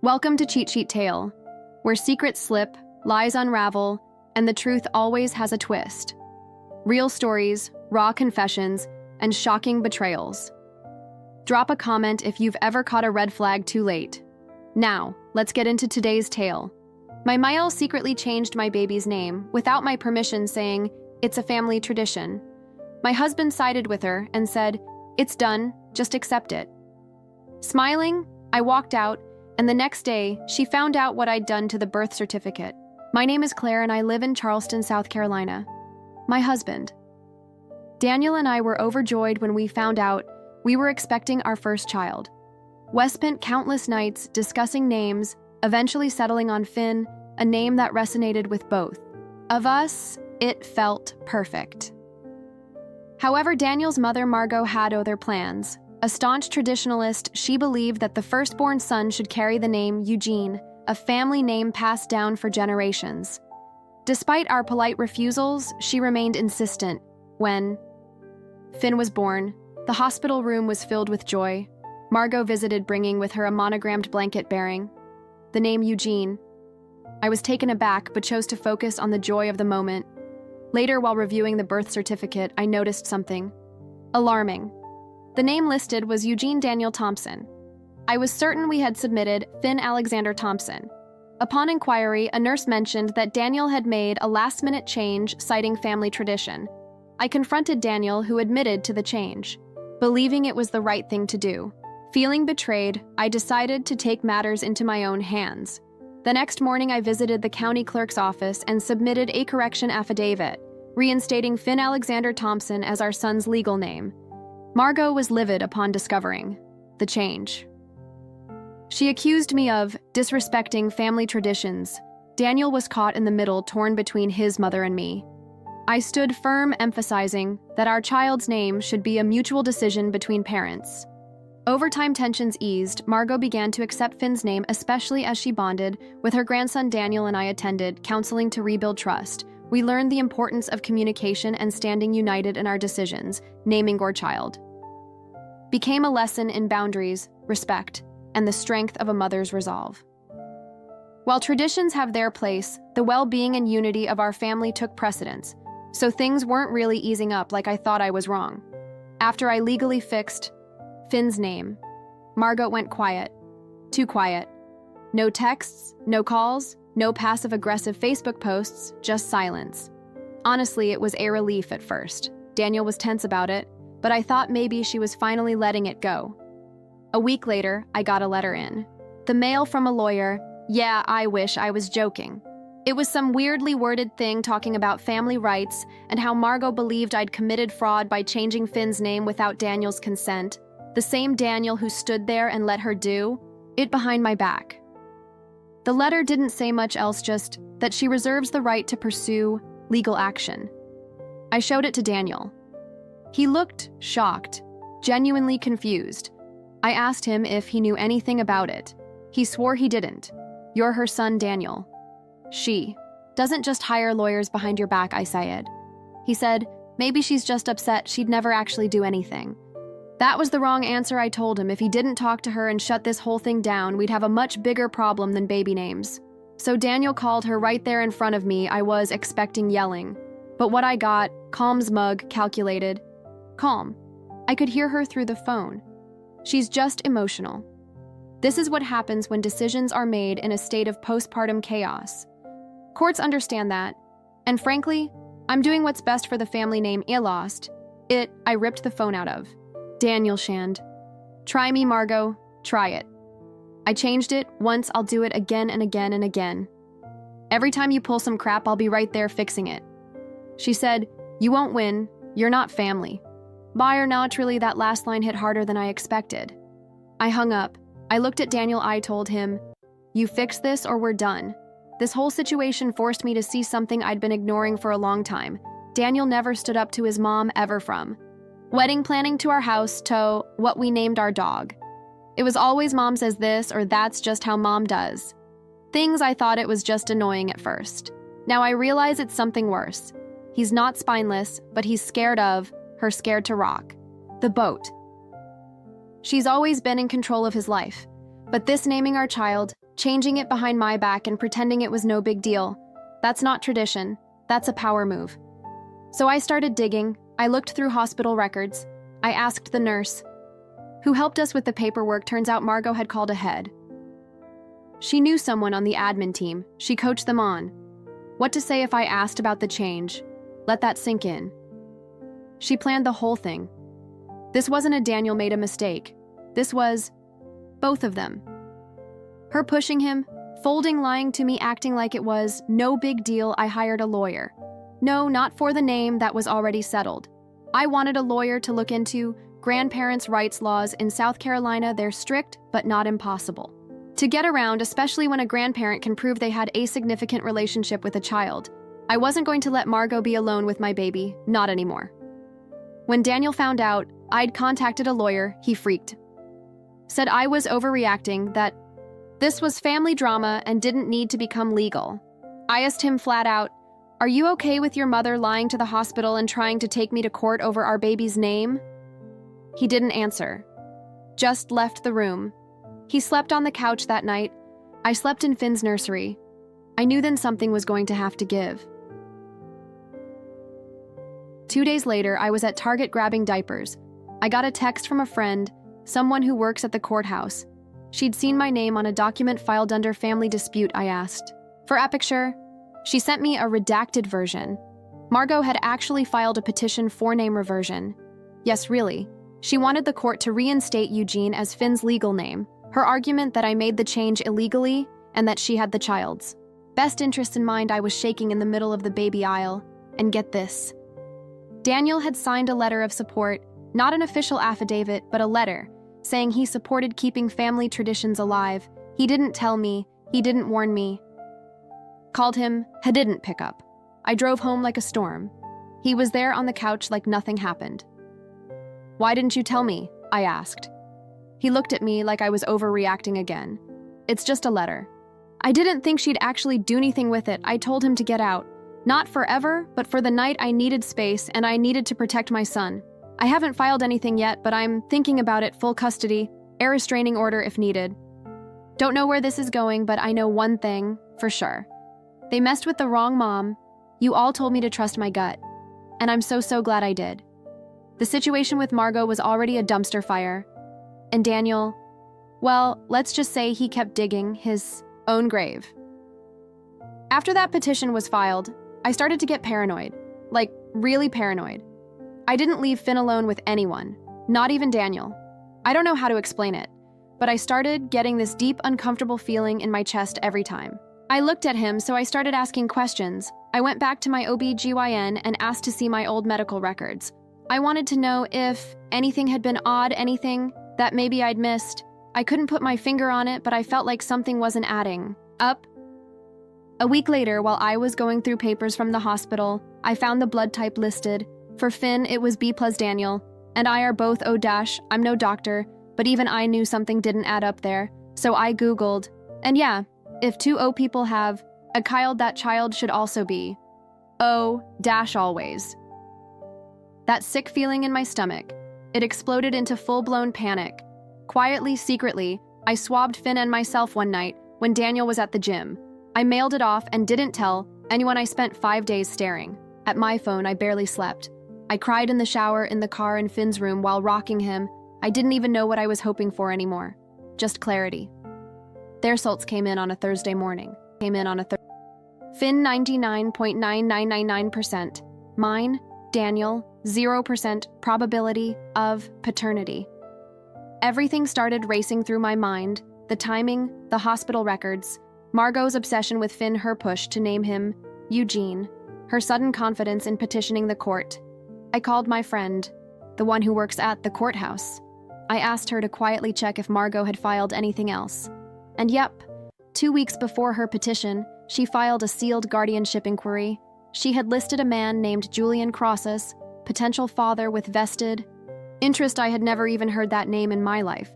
Welcome to Cheat Sheet Tale, where secrets slip, lies unravel, and the truth always has a twist. Real stories, raw confessions, and shocking betrayals. Drop a comment if you've ever caught a red flag too late. Now, let's get into today's tale. My Mael secretly changed my baby's name without my permission, saying, "It's a family tradition." My husband sided with her and said, "It's done, just accept it." Smiling, I walked out, and the next day, she found out what I'd done to the birth certificate. My name is Claire and I live in Charleston, South Carolina. My husband. Daniel and I were overjoyed when we found out we were expecting our first child. We spent countless nights discussing names, eventually settling on Finn, a name that resonated with both of us. It felt perfect. However, Daniel's mother, Margot, had other plans. A staunch traditionalist, she believed that the firstborn son should carry the name Eugene, a family name passed down for generations. Despite our polite refusals, she remained insistent. When Finn was born, the hospital room was filled with joy. Margot visited, bringing with her a monogrammed blanket bearing the name Eugene. I was taken aback, but chose to focus on the joy of the moment. Later, while reviewing the birth certificate, I noticed something alarming. The name listed was Eugene Daniel Thompson. I was certain we had submitted Finn Alexander Thompson. Upon inquiry, a nurse mentioned that Daniel had made a last-minute change, citing family tradition. I confronted Daniel, who admitted to the change, believing it was the right thing to do. Feeling betrayed, I decided to take matters into my own hands. The next morning, I visited the county clerk's office and submitted a correction affidavit, reinstating Finn Alexander Thompson as our son's legal name. Margot was livid upon discovering the change. She accused me of disrespecting family traditions. Daniel was caught in the middle, torn between his mother and me. I stood firm, emphasizing that our child's name should be a mutual decision between parents. Over time, tensions eased. Margot began to accept Finn's name, especially as she bonded with her grandson Daniel, and I attended counseling to rebuild trust. We learned the importance of communication and standing united in our decisions. Naming our child became a lesson in boundaries, respect, and the strength of a mother's resolve. While traditions have their place, the well-being and unity of our family took precedence, so things weren't really easing up like I thought. I was wrong. After I legally fixed Finn's name, Margot went quiet. Too quiet. No texts, no calls, no passive-aggressive Facebook posts, just silence. Honestly, it was a relief at first. Daniel was tense about it, but I thought maybe she was finally letting it go. A week later, I got a letter in the mail from a lawyer. Yeah, I wish I was joking. It was some weirdly worded thing talking about family rights and how Margot believed I'd committed fraud by changing Finn's name without Daniel's consent. The same Daniel who stood there and let her do it behind my back. The letter didn't say much else, just that she reserves the right to pursue legal action. I showed it to Daniel. He looked shocked, genuinely confused. I asked him if he knew anything about it. He swore he didn't. "You're her son, Daniel. She doesn't just hire lawyers behind your back," I said. He said, "Maybe she's just upset she'd never actually do anything." That was the wrong answer. I told him if he didn't talk to her and shut this whole thing down, we'd have a much bigger problem than baby names. So Daniel called her right there in front of me. I was expecting yelling, but what I got, calm, smug, calculated. Calm. I could hear her through the phone. She's just emotional. This is what happens when decisions are made in a state of postpartum chaos. Courts understand that, and frankly, I'm doing what's best for the family name I lost. I ripped the phone out of. Daniel shanned. "Try me, Margot. Try it. I changed it once, I'll do it again and again and again. Every time you pull some crap, I'll be right there fixing it." She said, "You won't win. You're not family." Or naturally, that last line hit harder than I expected. I hung up. I looked at Daniel. I told him, "You fix this or we're done." This whole situation forced me to see something I'd been ignoring for a long time. Daniel never stood up to his mom, ever, from wedding planning to our house to what we named our dog. It was always "Mom says this" or "That's just how Mom does." Things I thought it was just annoying at first. Now I realize it's something worse. He's not spineless, but he's scared of her, scared to rock the boat. She's always been in control of his life, But this naming our child, changing it behind my back and pretending it was no big deal, that's not tradition, that's a power move. So I started digging, I looked through hospital records, I asked the nurse, who helped us with the paperwork. Turns out Margot had called ahead. She knew someone on the admin team, she coached them on. What to say if I asked about the change? Let that sink in. She planned the whole thing. This wasn't a Daniel made a mistake. This was both of them. Her pushing him, folding, lying to me, acting like it was no big deal. I hired a lawyer. No, not for the name that was already settled. I wanted a lawyer to look into grandparents' rights laws in South Carolina. They're strict, but not impossible to get around, especially when a grandparent can prove they had a significant relationship with a child. I wasn't going to let Margot be alone with my baby, not anymore. When Daniel found out I'd contacted a lawyer, he freaked. Said I was overreacting, that this was family drama and didn't need to become legal. I asked him flat out, "Are you okay with your mother lying to the hospital and trying to take me to court over our baby's name?" He didn't answer, just left the room. He slept on the couch that night. I slept in Finn's nursery. I knew then something was going to have to give. 2 days later, I was at Target grabbing diapers. I got a text from a friend, someone who works at the courthouse. She'd seen my name on a document filed under family dispute. I asked for a picture. She sent me a redacted version. Margot had actually filed a petition for name reversion. Yes, really. She wanted the court to reinstate Eugene as Finn's legal name. Her argument that I made the change illegally and that she had the child's best interest in mind. I was shaking in the middle of the baby aisle. And get this. Daniel had signed a letter of support, not an official affidavit, but a letter, saying he supported keeping family traditions alive. He didn't tell me, he didn't warn me. Called him, he didn't pick up. I drove home like a storm. He was there on the couch like nothing happened. "Why didn't you tell me?" I asked. He looked at me like I was overreacting again. "It's just a letter." I didn't think she'd actually do anything with it. I told him to get out. Not forever, but for the night. I needed space and I needed to protect my son. I haven't filed anything yet, but I'm thinking about it. Full custody, a restraining order if needed. Don't know where this is going, but I know one thing for sure. They messed with the wrong mom. You all told me to trust my gut. And I'm so glad I did. The situation with Margot was already a dumpster fire. And Daniel, well, let's just say he kept digging his own grave. After that petition was filed, I started to get paranoid. Like, really paranoid. I didn't leave Finn alone with anyone, not even Daniel. I don't know how to explain it, but I started getting this deep, uncomfortable feeling in my chest every time. I looked at him, so I started asking questions. I went back to my OB/GYN and asked to see my old medical records. I wanted to know if anything had been odd, anything that maybe I'd missed. I couldn't put my finger on it, but I felt like something wasn't adding up. A week later, while I was going through papers from the hospital, I found the blood type listed. For Finn, it was B plus. Daniel and I are both O-. I'm no doctor, but even I knew something didn't add up there. So I Googled, and yeah, if 2 O people have a child, that child should also be O- always. That sick feeling in my stomach, it exploded into full-blown panic. Quietly, secretly, I swabbed Finn and myself one night when Daniel was at the gym. I mailed it off and didn't tell anyone. I spent 5 days staring at my phone. I barely slept. I cried in the shower, in the car, in Finn's room while rocking him. I didn't even know what I was hoping for anymore. Just clarity. Their results came in on a Thursday morning. Finn 99.9999%. Mine, Daniel, 0% probability of paternity. Everything started racing through my mind. The timing, the hospital records, Margot's obsession with Finn, her push to name him Eugene, her sudden confidence in petitioning the court. I called my friend, the one who works at the courthouse. I asked her to quietly check if Margot had filed anything else. And yep, 2 weeks before her petition, she filed a sealed guardianship inquiry. She had listed a man named Julian Crosses, potential father with vested interest. I had never even heard that name in my life.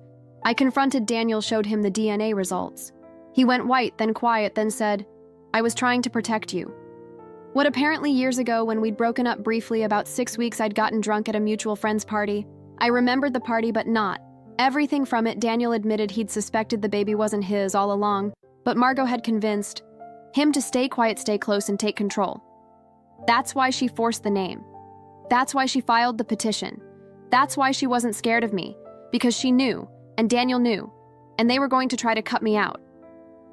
I confronted Daniel, showed him the DNA results. He went white, then quiet, then said, "I was trying to protect you." What apparently years ago, when we'd broken up briefly, about 6 weeks, I'd gotten drunk at a mutual friend's party. I remembered the party, but not Everything from it, Daniel admitted he'd suspected the baby wasn't his all along, but Margot had convinced him to stay quiet, stay close, and take control. That's why she forced the name. That's why she filed the petition. That's why she wasn't scared of me, because she knew, and Daniel knew, and they were going to try to cut me out.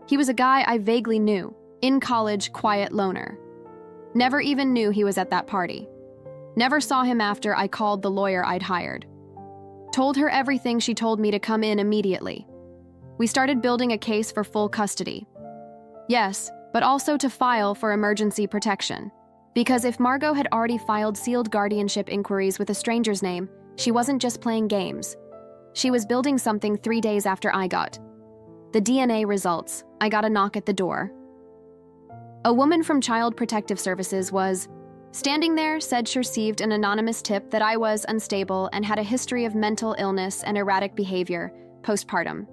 He was a guy I vaguely knew, in college, quiet loner. Never even knew he was at that party. Never saw him after I called the lawyer I'd hired. Told her everything. She told me to come in immediately. We started building a case for full custody. Yes, but also to file for emergency protection. Because if Margot had already filed sealed guardianship inquiries with a stranger's name, she wasn't just playing games. She was building something 3 days after I got the DNA results. I got a knock at the door. A woman from Child Protective Services was standing there, said she received an anonymous tip that I was unstable and had a history of mental illness and erratic behavior postpartum.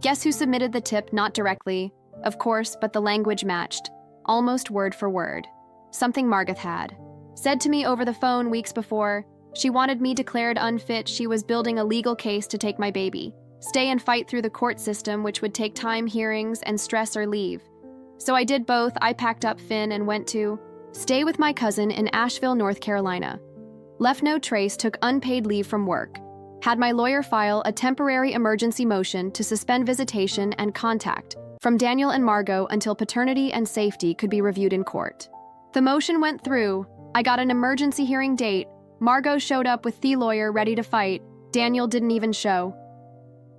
Guess who submitted the tip? Not directly, of course, but the language matched, almost word for word. Something Margot had said to me over the phone weeks before. She wanted me declared unfit. She was building a legal case to take my baby, stay and fight through the court system, which would take time, hearings, and stress, or leave. So I did both. I packed up Finn and went to stay with my cousin in Asheville, North Carolina. Left no trace, took unpaid leave from work. Had my lawyer file a temporary emergency motion to suspend visitation and contact from Daniel and Margot until paternity and safety could be reviewed in court. The motion went through. I got an emergency hearing date. Margot showed up with the lawyer ready to fight. Daniel didn't even show.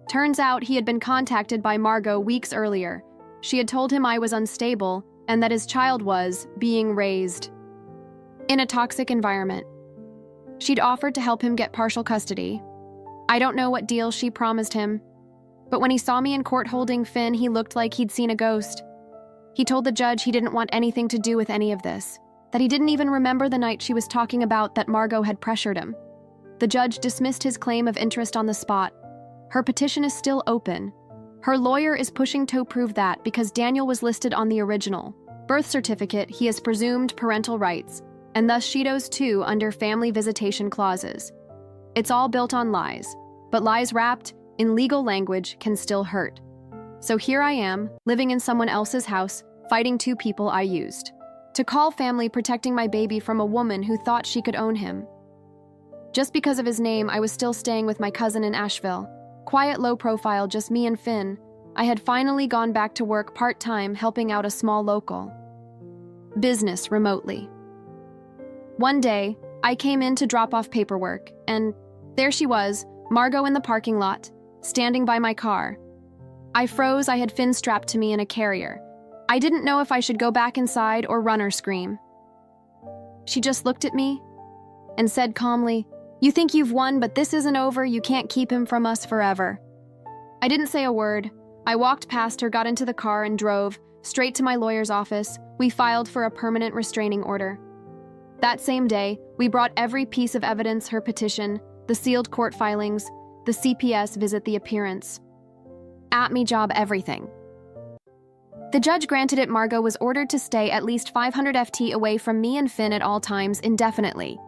Turns out he had been contacted by Margot weeks earlier. She had told him I was unstable and that his child was being raised in a toxic environment. She'd offered to help him get partial custody. I don't know what deal she promised him, but when he saw me in court holding Finn, he looked like he'd seen a ghost. He told the judge he didn't want anything to do with any of this, that he didn't even remember the night she was talking about, that Margot had pressured him. The judge dismissed his claim of interest on the spot. Her petition is still open. Her lawyer is pushing to prove that because Daniel was listed on the original birth certificate, he has presumed parental rights, and thus she does too under family visitation clauses. It's all built on lies, but lies wrapped in legal language can still hurt. So here I am, living in someone else's house, fighting 2 people I used to call family, protecting my baby from a woman who thought she could own him. Just because of his name, I was still staying with my cousin in Asheville. Quiet, low profile, just me and Finn. I had finally gone back to work part-time, helping out a small local business remotely. One day, I came in to drop off paperwork, and there she was, Margot in the parking lot, standing by my car. I froze. I had Finn strapped to me in a carrier. I didn't know if I should go back inside or run or scream. She just looked at me and said calmly, "You think you've won, but this isn't over. You can't keep him from us forever." I didn't say a word. I walked past her, got into the car, and drove straight to my lawyer's office. We filed for a permanent restraining order. That same day, we brought every piece of evidence: her petition, the sealed court filings, the CPS visit, the appearance, at-me job, everything. The judge granted it. Margot was ordered to stay at least 500 FT away from me and Finn at all times indefinitely.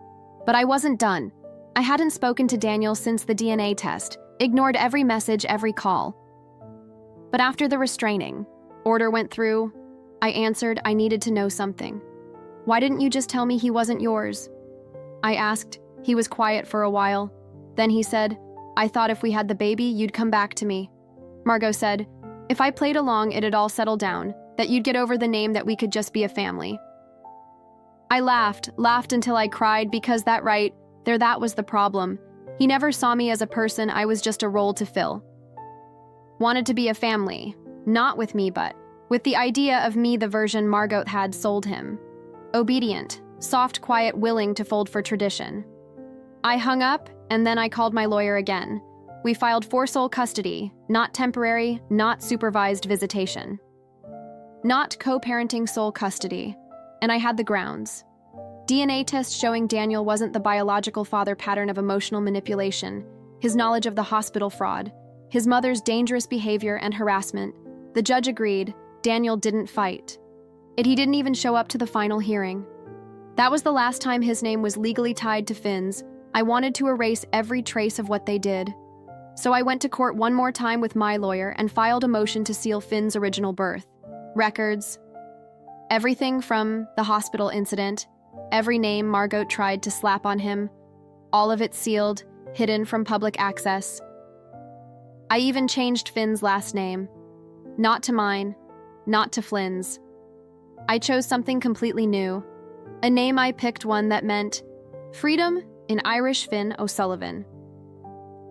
But I wasn't done. I hadn't spoken to Daniel since the DNA test, ignored every message, every call. But after the restraining order went through, I answered I needed to know something. "Why didn't you just tell me he wasn't yours?" I asked. He was quiet for a while. Then he said, "I thought if we had the baby, you'd come back to me." Margot said, "If I played along, it'd all settle down, that you'd get over the name, that we could just be a family." I laughed until I cried, because that was the problem. He never saw me as a person. I was just a role to fill. Wanted to be a family, not with me, but with the idea of me, the version Margot had sold him. Obedient, soft, quiet, willing to fold for tradition. I hung up, and then I called my lawyer again. We filed for sole custody, not temporary, not supervised visitation. Not co-parenting, sole custody. And I had the grounds. DNA test showing Daniel wasn't the biological father, pattern of emotional manipulation, his knowledge of the hospital fraud, his mother's dangerous behavior and harassment. The judge agreed. Daniel didn't fight. He didn't even show up to the final hearing. That was the last time his name was legally tied to Finn's. I wanted to erase every trace of what they did. So I went to court one more time with my lawyer and filed a motion to seal Finn's original birth. Records. Everything from the hospital incident, every name Margot tried to slap on him, all of it sealed, hidden from public access. I even changed Finn's last name. Not to mine, not to Flynn's. I chose something completely new. A name I picked one that meant freedom in Irish Finn O'Sullivan.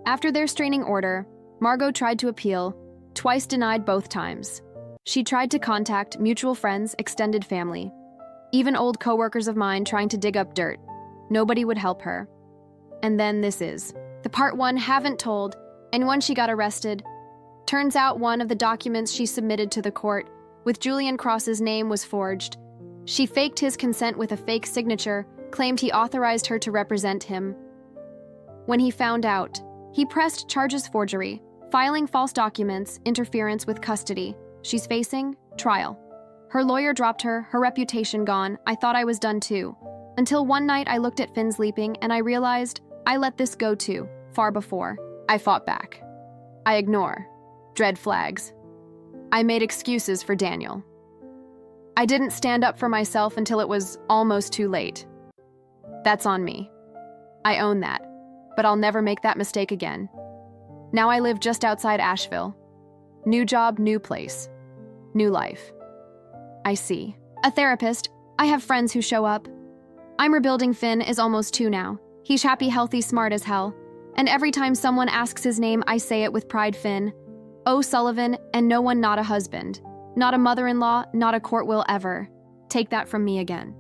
After their restraining order, Margot tried to appeal, twice denied both times. She tried to contact mutual friends, extended family, even old co-workers of mine trying to dig up dirt. Nobody would help her. And then this is the part one haven't told, and when she got arrested, turns out one of the documents she submitted to the court with Julian Cross's name was forged. She faked his consent with a fake signature, claimed he authorized her to represent him. When he found out, he pressed charges forgery, filing false documents, interference with custody. She's facing trial. Her lawyer dropped her reputation gone. I thought I was done too. Until one night I looked at Finn's leaping and I realized I let this go too, far before. I fought back. I ignore. Dread flags. I made excuses for Daniel. I didn't stand up for myself until it was almost too late. That's on me. I own that, but I'll never make that mistake again. Now I live just outside Asheville. New job, new place. New life. I see. A therapist. I have friends who show up. I'm rebuilding. Finn is almost 2 now. He's happy, healthy, smart as hell. And every time someone asks his name, I say it with pride, Finn. O'Sullivan, and no one, not a husband. Not a mother-in-law, not a court will ever take that from me again.